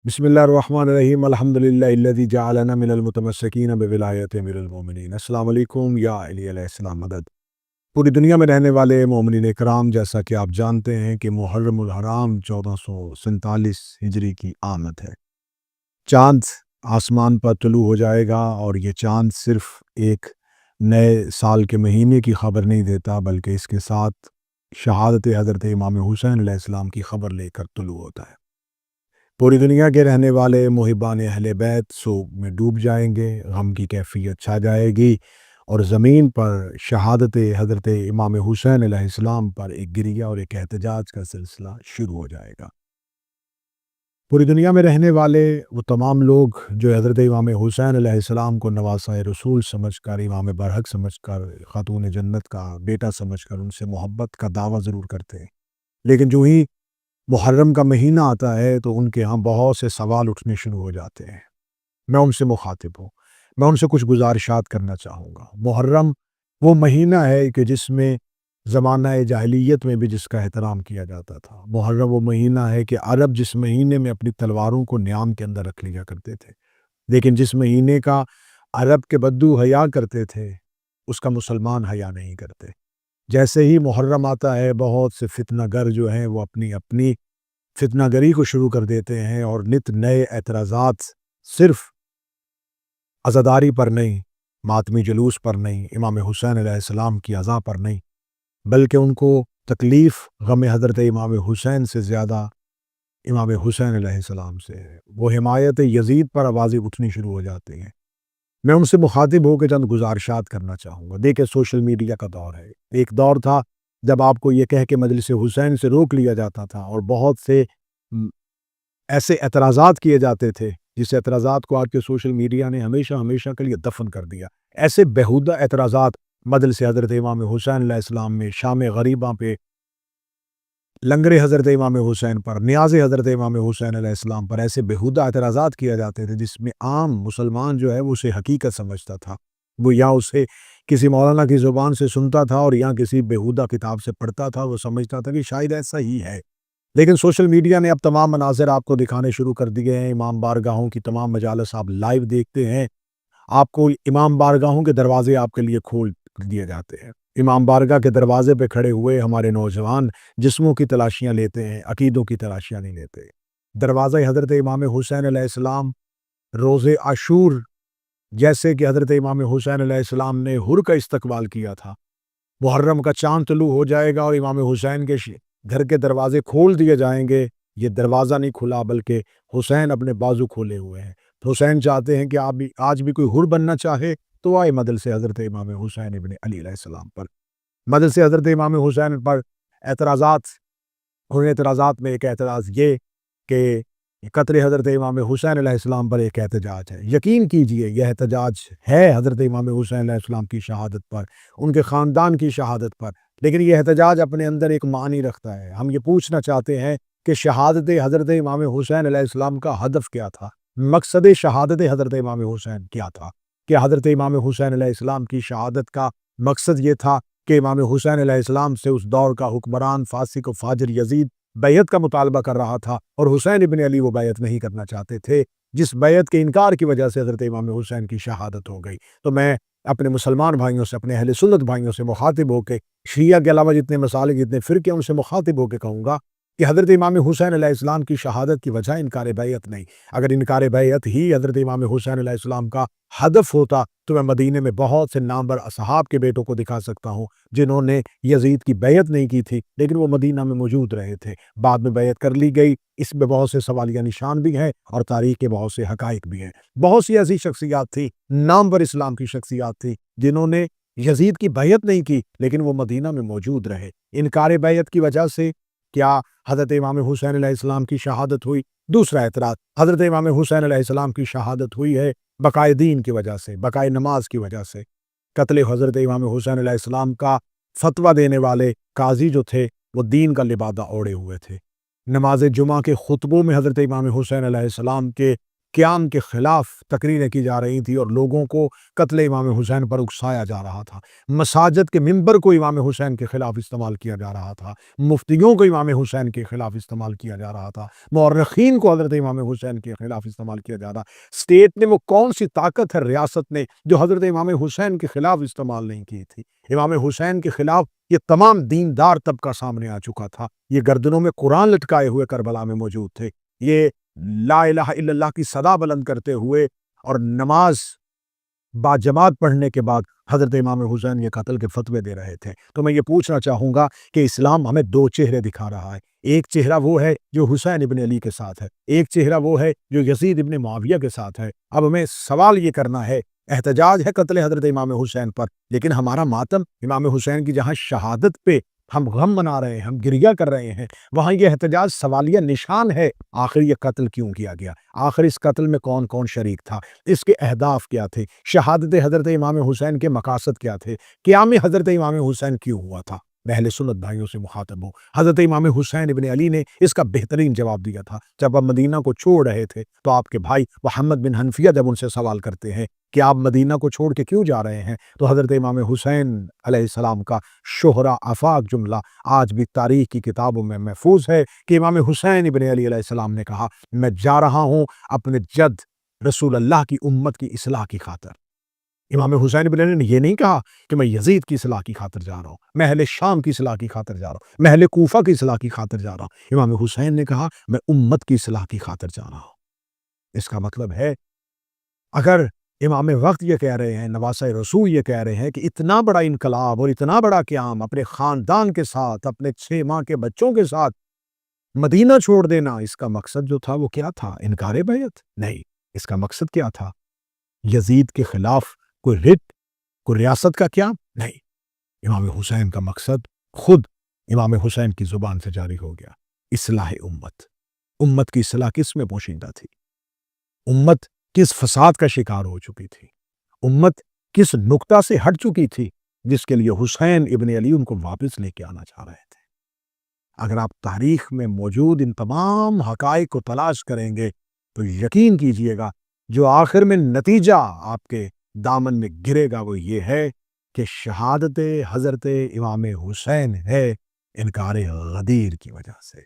بسم اللہ الرحمن الرحیم الحمد للہ الذی جعلنا من المتمسکین بولایت امیر المومنین۔ السلام علیکم یا علی علیہ السلام مدد۔ پوری دنیا میں رہنے والے مومنین اکرام، جیسا کہ آپ جانتے ہیں کہ محرم الحرام 1447 ہجری کی آمد ہے۔ چاند آسمان پر طلوع ہو جائے گا، اور یہ چاند صرف ایک نئے سال کے مہینے کی خبر نہیں دیتا، بلکہ اس کے ساتھ شہادت حضرت امام حسین علیہ السلام کی خبر لے کر طلوع ہوتا ہے۔ پوری دنیا کے رہنے والے محبان اہل بیت سوگ میں ڈوب جائیں گے، غم کی کیفیت چھا جائے گی، اور زمین پر شہادت حضرت امام حسین علیہ السلام پر ایک گریہ اور ایک احتجاج کا سلسلہ شروع ہو جائے گا۔ پوری دنیا میں رہنے والے وہ تمام لوگ جو حضرت امام حسین علیہ السلام کو نواسۂ رسول سمجھ کر، امام برحق سمجھ کر، خاتون جنت کا بیٹا سمجھ کر ان سے محبت کا دعویٰ ضرور کرتے ہیں، لیکن جو ہی محرم کا مہینہ آتا ہے تو ان کے ہاں بہت سے سوال اٹھنے شروع ہو جاتے ہیں۔ میں ان سے مخاطب ہوں، میں ان سے کچھ گزارشات کرنا چاہوں گا۔ محرم وہ مہینہ ہے کہ جس میں زمانہ جاہلیت میں بھی جس کا احترام کیا جاتا تھا۔ محرم وہ مہینہ ہے کہ عرب جس مہینے میں اپنی تلواروں کو نیام کے اندر رکھ لیا کرتے تھے، لیکن جس مہینے کا عرب کے بدو حیا کرتے تھے اس کا مسلمان حیا نہیں کرتے۔ جیسے ہی محرم آتا ہے، بہت سے فتنہ گر جو ہیں وہ اپنی فتنہ گری کو شروع کر دیتے ہیں، اور نت نئے اعتراضات صرف عزاداری پر نہیں، ماتمی جلوس پر نہیں، امام حسین علیہ السلام کی عزا پر نہیں، بلکہ ان کو تکلیف غم حضرت امام حسین سے زیادہ امام حسین علیہ السلام سے ہے۔ وہ حمایت یزید پر آوازیں اٹھنی شروع ہو جاتی ہیں۔ میں ان سے مخاطب ہو کے چند گزارشات کرنا چاہوں گا۔ دیکھیں، سوشل میڈیا کا دور ہے۔ ایک دور تھا جب آپ کو یہ کہہ کے مجلس حسین سے روک لیا جاتا تھا، اور بہت سے ایسے اعتراضات کیے جاتے تھے جس اعتراضات کو آج کے سوشل میڈیا نے ہمیشہ کے لیے دفن کر دیا۔ ایسے بیہودہ اعتراضات مجلس حضرت امام حسین علیہ السلام میں، شام غریباں پہ، لنگر حضرت امام حسین پر، نیاز حضرت امام حسین علیہ السلام پر، ایسے بیہودہ اعتراضات کیے جاتے تھے جس میں عام مسلمان جو ہے وہ اسے حقیقت سمجھتا تھا۔ وہ یا اسے کسی مولانا کی زبان سے سنتا تھا، اور یا کسی بیہودہ کتاب سے پڑھتا تھا۔ وہ سمجھتا تھا کہ شاید ایسا ہی ہے، لیکن سوشل میڈیا نے اب تمام مناظر آپ کو دکھانے شروع کر دیے ہیں۔ امام بارگاہوں کی تمام مجالس آپ لائیو دیکھتے ہیں۔ آپ کو امام بارگاہوں کے دروازے آپ کے لیے کھول دیے جاتے ہیں۔ امام بارگاہ کے دروازے پہ کھڑے ہوئے ہمارے نوجوان جسموں کی تلاشیاں لیتے ہیں، عقیدوں کی تلاشیاں نہیں لیتے۔ دروازہ حضرت امام حسین علیہ السلام روز عاشور، جیسے کہ حضرت امام حسین علیہ السلام نے حر کا استقبال کیا تھا، محرم کا چاند طلوع ہو جائے گا اور امام حسین کے گھر کے دروازے کھول دیے جائیں گے۔ یہ دروازہ نہیں کھلا، بلکہ حسین اپنے بازو کھولے ہوئے ہیں۔ حسین چاہتے ہیں کہ آج بھی کوئی حر بننا چاہے تو آئے مجلس حضرت امام حسین ابن علی علیہ السلام پر۔ مجلس حضرت امام حسین پر اعتراضات، اور اعتراضات میں ایک اعتراض یہ کہ قتل حضرت امام حسین علیہ السلام پر ایک احتجاج ہے۔ یقین کیجئے یہ احتجاج ہے حضرت امام حسین علیہ السلام کی شہادت پر، ان کے خاندان کی شہادت پر، لیکن یہ احتجاج اپنے اندر ایک معنی رکھتا ہے۔ ہم یہ پوچھنا چاہتے ہیں کہ شہادت حضرت امام حسین علیہ السلام کا ہدف کیا تھا؟ مقصد شہادت حضرت امام حسین کیا تھا؟ کہ حضرت امام حسین علیہ السلام کی شہادت کا مقصد یہ تھا کہ امام حسین علیہ السلام سے اس دور کا حکمران فاسق و فاجر یزید بیعت کا مطالبہ کر رہا تھا، اور حسین ابن علی وہ بیعت نہیں کرنا چاہتے تھے، جس بیعت کے انکار کی وجہ سے حضرت امام حسین کی شہادت ہو گئی۔ تو میں اپنے مسلمان بھائیوں سے، اپنے اہل سنت بھائیوں سے مخاطب ہو کے، شیعہ کے علاوہ جتنے مسالک، جتنے فرقے، ان سے مخاطب ہو کے کہوں گا کہ حضرت امام حسین علیہ السلام کی شہادت کی وجہ انکار بیعت نہیں۔ اگر انکار بیعت ہی حضرت امام حسین علیہ السلام کا ہدف ہوتا تو میں مدینے میں بہت سے نامور اصحاب کے بیٹوں کو دکھا سکتا ہوں جنہوں نے یزید کی بیعت نہیں کی تھی، لیکن وہ مدینہ میں موجود رہے تھے۔ بعد میں بیعت کر لی گئی، اس میں بہت سے سوالیہ نشان بھی ہیں، اور تاریخ کے بہت سے حقائق بھی ہیں۔ بہت سی ایسی شخصیات تھی، نامور اسلام کی شخصیات تھی، جنہوں نے یزید کی بیعت نہیں کی، لیکن وہ مدینہ میں موجود رہے۔ انکار بیعت کی وجہ سے کیا حضرت امام حسین علیہ السلام کی شہادت ہوئی؟ دوسرا اعتراض، حضرت امام حسین علیہ السلام کی شہادت ہوئی ہے بقائے دین کی وجہ سے، بقائے نماز کی وجہ سے۔ قتل حضرت امام حسین علیہ السلام کا فتویٰ دینے والے قاضی جو تھے وہ دین کا لبادہ اوڑھے ہوئے تھے۔ نماز جمعہ کے خطبوں میں حضرت امام حسین علیہ السلام کے قیام کے خلاف تقریریں کی جا رہی تھیں اور لوگوں کو قتل امام حسین پر اکسایا جا رہا تھا، مساجد کے منبر کو امام حسین کے خلاف استعمال کیا جا رہا تھا، مفتیوں کو امام حسین کے خلاف استعمال کیا جا رہا تھا، مورخین کو حضرت امام حسین کے خلاف استعمال کیا جا رہا۔ اسٹیٹ نے وہ کون سی طاقت ہے ریاست نے جو حضرت امام حسین کے خلاف استعمال نہیں کی تھی؟ امام حسین کے خلاف یہ تمام دیندار طبقہ سامنے آ چکا تھا، یہ گردنوں میں قرآن لٹکائے ہوئے کربلا میں موجود تھے، یہ لا الہ الا اللہ کی صدا بلند کرتے ہوئے اور نماز با جماعت پڑھنے کے بعد حضرت امام حسین یہ قتل کے فتوے دے رہے تھے۔ تو میں یہ پوچھنا چاہوں گا کہ اسلام ہمیں دو چہرے دکھا رہا ہے، ایک چہرہ وہ ہے جو حسین ابن علی کے ساتھ ہے، ایک چہرہ وہ ہے جو یزید ابن معاویہ کے ساتھ ہے۔ اب ہمیں سوال یہ کرنا ہے، احتجاج ہے قتل حضرت امام حسین پر، لیکن ہمارا ماتم امام حسین کی جہاں شہادت پہ ہم غم منا رہے ہیں، ہم گریہ کر رہے ہیں، وہاں یہ احتجاج سوالیہ نشان ہے، آخر یہ قتل کیوں کیا گیا؟ آخر اس قتل میں کون کون شریک تھا؟ اس کے اہداف کیا تھے؟ شہادت حضرت امام حسین کے مقاصد کیا تھے؟ قیام حضرت امام حسین کیوں ہوا تھا؟ میں اہل سنت بھائیوں سے مخاطب ہوں، حضرت امام حسین ابن علی نے اس کا بہترین جواب دیا تھا۔ جب آپ مدینہ کو چھوڑ رہے تھے تو آپ کے بھائی محمد بن حنفیہ جب ان سے سوال کرتے ہیں کہ آپ مدینہ کو چھوڑ کے کیوں جا رہے ہیں، تو حضرت امام حسین علیہ السلام کا شہرا آفاق جملہ آج بھی تاریخ کی کتابوں میں محفوظ ہے کہ امام حسین ابن علی علیہ السلام نے کہا، میں جا رہا ہوں اپنے جد رسول اللہ کی امت کی اصلاح کی خاطر۔ امام حسین ابن علی نے یہ نہیں کہا کہ میں یزید کی اصلاح کی خاطر جا رہا ہوں، میں اہل شام کی اصلاح کی خاطر جا رہا ہوں، میں اہل کوفہ کی اصلاح کی خاطر جا رہا ہوں۔ امام حسین نے کہا میں امت کی اصلاح کی خاطر جا رہا ہوں۔ اس کا مطلب ہے اگر امام وقت یہ کہہ رہے ہیں، نواسہ رسول یہ کہہ رہے ہیں کہ اتنا بڑا انقلاب اور اتنا بڑا قیام اپنے خاندان کے ساتھ، اپنے 6 ماہ کے بچوں کے ساتھ مدینہ چھوڑ دینا، اس کا مقصد جو تھا وہ کیا تھا؟ انکار بیعت؟ نہیں، اس کا مقصد کیا تھا؟ یزید کے خلاف کوئی رٹ، کوئی ریاست کا کیا؟ نہیں، امام حسین کا مقصد خود امام حسین کی زبان سے جاری ہو گیا، اصلاح امت۔ امت کی اصلاح کس میں پوشیدہ تھی؟ امت کس فساد کا شکار ہو چکی تھی؟ امت کس نقطہ سے ہٹ چکی تھی جس کے لیے حسین ابن علی ان کو واپس لے کے آنا چاہ رہے تھے؟ اگر آپ تاریخ میں موجود ان تمام حقائق کو تلاش کریں گے تو یقین کیجئے گا جو آخر میں نتیجہ آپ کے دامن میں گرے گا وہ یہ ہے کہ شہادت حضرت امام حسین ہے انکار غدیر کی وجہ سے۔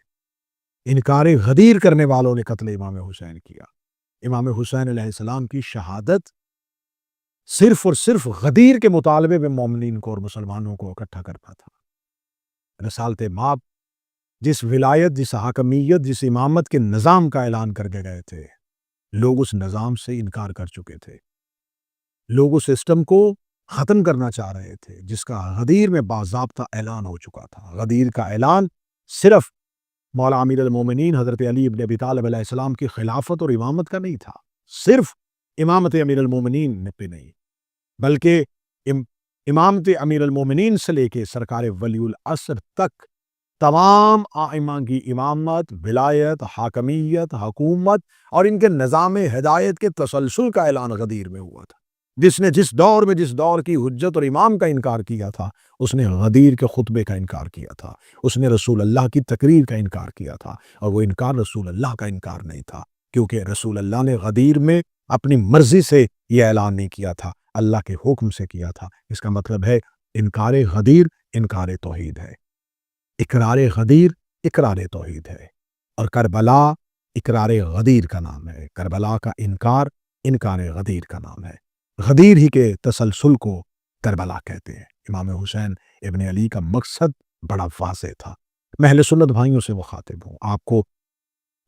انکار غدیر کرنے والوں نے قتل امام حسین کیا۔ امام حسین علیہ السلام کی شہادت صرف اور صرف غدیر کے مطالبے میں مومنین کو اور مسلمانوں کو اکٹھا کرتا تھا۔ رسالت مآب جس ولایت، جس حاکمیت، جس امامت کے نظام کا اعلان کر کے گئے تھے، لوگ اس نظام سے انکار کر چکے تھے، لوگ اس سسٹم کو ختم کرنا چاہ رہے تھے جس کا غدیر میں باضابطہ اعلان ہو چکا تھا۔ غدیر کا اعلان صرف مولا امیر المومنین حضرت علی ابن ابی طالب علیہ السلام کی خلافت اور امامت کا نہیں تھا، صرف امامت امیر المومنین پہ نہیں، بلکہ امامت امیر المومنین سے لے کے سرکار ولی العصر تک تمام ائمہ کی امامت، ولایت، حاکمیت، حکومت اور ان کے نظام ہدایت کے تسلسل کا اعلان غدیر میں ہوا تھا۔ جس نے جس دور کی حجت اور امام کا انکار کیا تھا، اس نے غدیر کے خطبے کا انکار کیا تھا، اس نے رسول اللہ کی تقریر کا انکار کیا تھا، اور وہ انکار رسول اللہ کا انکار نہیں تھا، کیونکہ رسول اللہ نے غدیر میں اپنی مرضی سے یہ اعلان نہیں کیا تھا، اللہ کے حکم سے کیا تھا۔ اس کا مطلب ہے انکار غدیر انکار توحید ہے، اقرار غدیر اقرار توحید ہے، اور کربلا اقرار غدیر کا نام ہے، کربلا کا انکار انکار غدیر کا نام ہے۔ غدیر ہی کے تسلسل کو کربلا کہتے ہیں۔ امام حسین ابن علی کا مقصد بڑا واضح تھا۔ میں اہل سنت بھائیوں سے مخاطب ہوں، آپ کو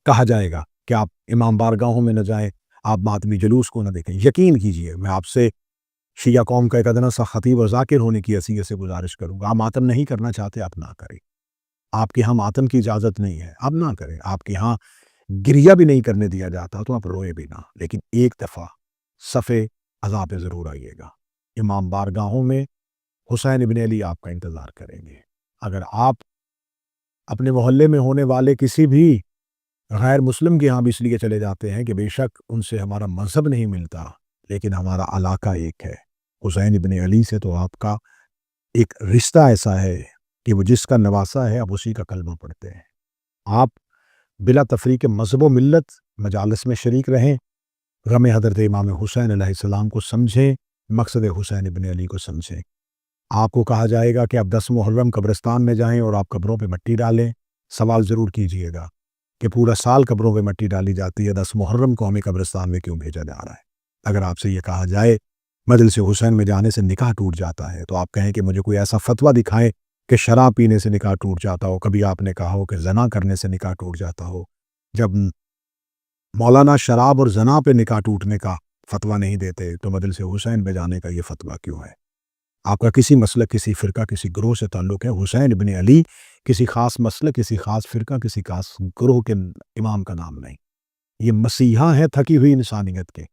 کہا جائے گا کہ آپ امام بارگاہوں میں نہ جائیں، آپ ماتمی جلوس کو نہ دیکھیں، یقین کیجئے میں آپ سے شیعہ قوم کا ایک ادنا سا خطیب اور ذاکر ہونے کی حیثیت سے گزارش کروں گا، آپ ماتم نہیں کرنا چاہتے آپ نہ کریں، آپ کے ہاں ماتم کی اجازت نہیں ہے آپ نہ کریں، آپ کے ہاں گریہ بھی نہیں کرنے دیا جاتا تو آپ روئے بھی نہ، لیکن ایک دفعہ صفِ عذاب پہ ضرور آئیے گا۔ امام بارگاہوں میں حسین ابن علی آپ کا انتظار کریں گے۔ اگر آپ اپنے محلے میں ہونے والے کسی بھی غیر مسلم کے ہاں بھی اس لیے چلے جاتے ہیں کہ بے شک ان سے ہمارا مذہب نہیں ملتا، لیکن ہمارا علاقہ ایک ہے، حسین ابن علی سے تو آپ کا ایک رشتہ ایسا ہے کہ وہ جس کا نواسہ ہے آپ اسی کا کلمہ پڑھتے ہیں۔ آپ بلا تفریق مذہب و ملت مجالس میں شریک رہیں، غم حضرت امام حسین علیہ السلام کو سمجھیں، مقصد حسین ابن علی کو سمجھیں۔ آپ کو کہا جائے گا کہ آپ 10 محرم قبرستان میں جائیں اور آپ قبروں پہ مٹی ڈالیں، سوال ضرور کیجئے گا کہ پورا سال قبروں پہ مٹی ڈالی جاتی ہے، 10 محرم کو ہمیں قبرستان میں کیوں بھیجا جا رہا ہے؟ اگر آپ سے یہ کہا جائے مجلس حسین میں جانے سے نکاح ٹوٹ جاتا ہے، تو آپ کہیں کہ مجھے کوئی ایسا فتویٰ دکھائیں کہ شراب پینے سے نکاح ٹوٹ جاتا ہو، کبھی آپ نے کہا ہو کہ زنا کرنے سے نکاح ٹوٹ جاتا ہو۔ جب مولانا شراب اور زنا پہ نکاح ٹوٹنے کا فتویٰ نہیں دیتے تو مجلس حسین میں جانے کا یہ فتویٰ کیوں ہے؟ آپ کا کسی مسلک، کسی فرقہ، کسی گروہ سے تعلق ہے، حسین ابن علی کسی خاص مسلک، کسی خاص فرقہ، کسی خاص گروہ کے امام کا نام نہیں۔ یہ مسیحا ہے تھکی ہوئی انسانیت کے،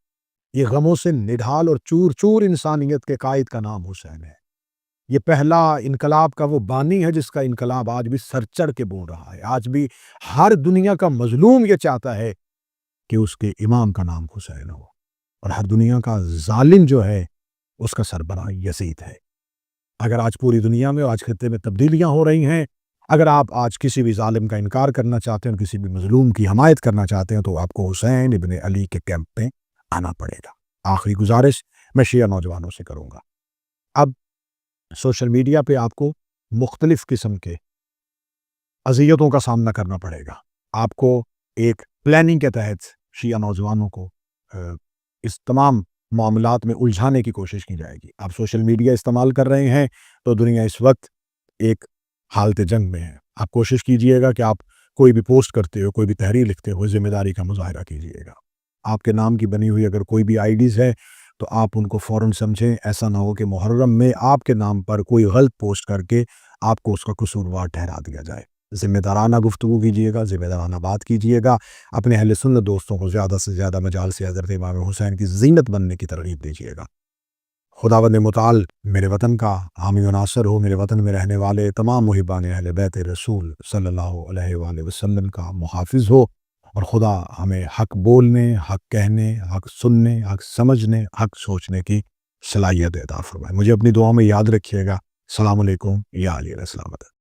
یہ غموں سے نڈھال اور چور چور انسانیت کے قائد کا نام حسین ہے۔ یہ پہلا انقلاب کا وہ بانی ہے جس کا انقلاب آج بھی سر چڑھ کے بول رہا ہے۔ آج بھی ہر دنیا کا مظلوم یہ چاہتا ہے کہ اس کے امام کا نام حسین ہو، اور ہر دنیا کا ظالم جو ہے اس کا سربراہ یزید ہے۔ اگر آج پوری دنیا میں، آج خطے میں تبدیلیاں ہو رہی ہیں، اگر آپ آج کسی بھی ظالم کا انکار کرنا چاہتے ہیں، کسی بھی مظلوم کی حمایت کرنا چاہتے ہیں، تو آپ کو حسین ابن علی کے کیمپ میں آنا پڑے گا۔ آخری گزارش میں شیعہ نوجوانوں سے کروں گا، اب سوشل میڈیا پہ آپ کو مختلف قسم کے اذیتوں کا سامنا کرنا پڑے گا۔ آپ کو ایک پلاننگ کے تحت شیعہ نوجوانوں کو اس تمام معاملات میں الجھانے کی کوشش کی جائے گی۔ آپ سوشل میڈیا استعمال کر رہے ہیں تو دنیا اس وقت ایک حالت جنگ میں ہے۔ آپ کوشش کیجئے گا کہ آپ کوئی بھی پوسٹ کرتے ہو، کوئی بھی تحریر لکھتے ہو، ذمہ داری کا مظاہرہ کیجئے گا۔ آپ کے نام کی بنی ہوئی اگر کوئی بھی آئی ڈیز ہے تو آپ ان کو فوراً سمجھیں، ایسا نہ ہو کہ محرم میں آپ کے نام پر کوئی غلط پوسٹ کر کے آپ کو اس کا قصوروار ٹھہرا دیا جائے۔ ذمہ دارانہ گفتگو کیجئے گا، ذمہ دارانہ بات کیجئے گا، اپنے اہل سنت دوستوں کو زیادہ سے زیادہ مجالس حضرت امام حسین کی زینت بننے کی ترغیب دیجئے گا۔ خداوند متعال میرے وطن کا حامی و ناصر ہو، میرے وطن میں رہنے والے تمام محبان اہل بیت رسول صلی اللہ علیہ وآلہ وسلم کا محافظ ہو، اور خدا ہمیں حق بولنے، حق کہنے، حق سننے، حق سمجھنے، حق سوچنے کی صلاحیت عطا فرمائے۔ مجھے اپنی دعاؤں میں یاد رکھیے گا۔ السلام علیکم یا علیہ السلام۔